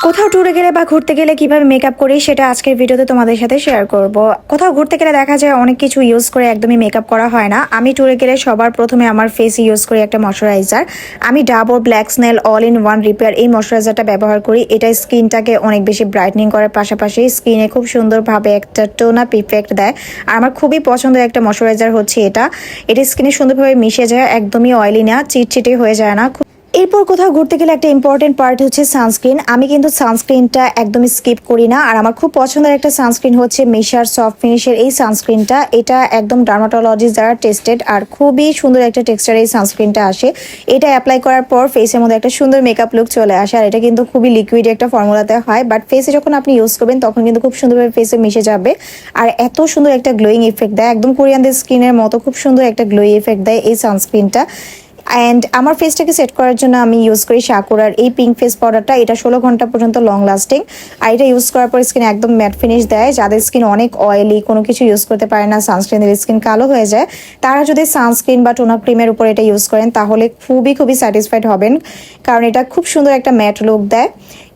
কোথাও ট্যুরে গেলে বা ঘুরতে গেলে কিভাবে মেকআপ করি সেটা আজকের ভিডিওতে তোমাদের সাথে শেয়ার করব। কোথাও ঘুরতে গেলে দেখা যায় অনেক কিছু ইউজ করে একদমই মেকআপ করা হয় না। আমি ট্যুরে গেলে সবার প্রথমে আমার ফেসে ইউজ করি একটা ময়শ্চারাইজার। আমি Dabur black snail all in one repair এই ময়শ্চারাইজারটা ব্যবহার করি। এটা স্কিনটাকে অনেক বেশি ব্রাইটনিং করার পাশাপাশি স্কিনে খুব সুন্দরভাবে একটা টোন আপ ইফেক্ট দেয়। আর আমার খুবই পছন্দের একটা ময়শ্চারাইজার হচ্ছে এটা স্কিনে সুন্দরভাবে মিশে যায়, একদমই অয়েলি না, চিটচিটে হয়ে যায় না। এরপর কোথাও ঘুরতে গেলে একটা ইম্পর্টেন্ট পার্ট হচ্ছে সানস্ক্রিন। আমি কিন্তু সানস্ক্রিনটা একদমই স্কিপ করি না। আর আমার খুব পছন্দের একটা সানস্ক্রিন হচ্ছে মিশার সফট ফিনিশের এই সানস্ক্রিনটা। এটা একদম ডার্মাটোলজিস্ট দ্বারা টেস্টেড আর খুবই সুন্দর একটা টেক্সচার এই সানস্ক্রিনটা আসে। এটা অ্যাপ্লাই করার পর ফেসের মধ্যে একটা সুন্দর মেকআপ লুক চলে আসে। আর এটা কিন্তু খুবই লিকুইড একটা ফর্মুলাতে হয়, বাট ফেসে যখন আপনি ইউজ করবেন তখন কিন্তু খুব সুন্দরভাবে ফেসে মিশে যাবে। আর এত সুন্দর একটা গ্লোয়িং ইফেক্ট দেয়, একদম কোরিয়ানদের স্কিনের মতো খুব সুন্দর একটা গ্লোয়িং ইফেক্ট দেয় এই সানস্ক্রিনটা। অ্যান্ড আমার ফেসটাকে সেট করার জন্য আমি ইউজ করি সাকুরার এই পিঙ্ক ফেস পাউডারটা। এটা 16 ঘন্টা পর্যন্ত লং লাস্টিং। আর এটা ইউজ করার পর স্কিন একদম ম্যাট ফিনিশ দেয়। যাদের স্কিন অনেক অয়েলি, কোনো কিছু ইউজ করতে পারে না, সানস্ক্রিন দিলে স্কিন কালো হয়ে যায়, তারা যদি সানস্ক্রিন বা টোনার ক্রিমের উপর এটা ইউজ করেন তাহলে খুবই স্যাটিসফাইড হবেন, কারণ এটা খুব সুন্দর একটা ম্যাট লুক দেয়।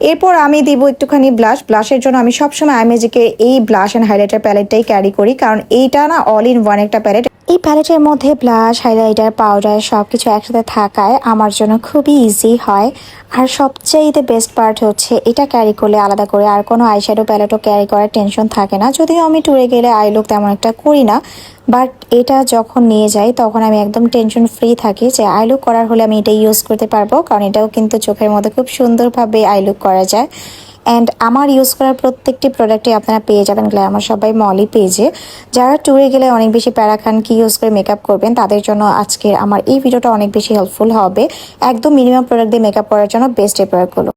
এরপর আমি দিব একটুখানি ব্লাশের জন্য আমি সবসময় আইমেজিকের এই ব্লাশ অ্যান্ড হাইলাইটার প্যালেটটাই ক্যারি করি, কারণ এইটা না অল ইন ওয়ান একটা প্যালেট। এই প্যালেটের মধ্যে ব্লাশ, হাইলাইটার, পাউডার সবকিছু একসাথে থাকায় আমার জন্য খুবই ইজি হয়। আর সবচেয়ে বেস্ট পার্ট হচ্ছে এটা ক্যারি করলে আলাদা করে আর কোনো আইশ্যাডো প্যালেটও ক্যারি করার টেনশন থাকে না। যদিও আমি ট্যুরে গেলে আই লুক তেমন একটা করি না, বাট এটা যখন নিয়ে যাই তখন আমি একদম টেনশন ফ্রি থাকি যে আই লুক করার হলে আমি এটা ইউজ করতে পারবো, কারণ এটাও কিন্তু চোখের মধ্যে খুব সুন্দরভাবে আই লুক করা যায়। অ্যান্ড আমার ইউজ করার প্রত্যেকটি প্রোডাক্টই আপনারা পেয়ে যাবেন গ্ল্যামার সবাই মলি পেজে। যারা ট্যুরে গেলে অনেক বেশি প্যারা খান কি ইউজ করে মেকআপ করবেন, তাদের জন্য আজকের আমার এই ভিডিওটা অনেক বেশি হেল্পফুল হবে। একদম মিনিমাম প্রোডাক্ট দিয়ে মেকআপ করার জন্য বেস্ট এই প্রোডাক্টগুলো।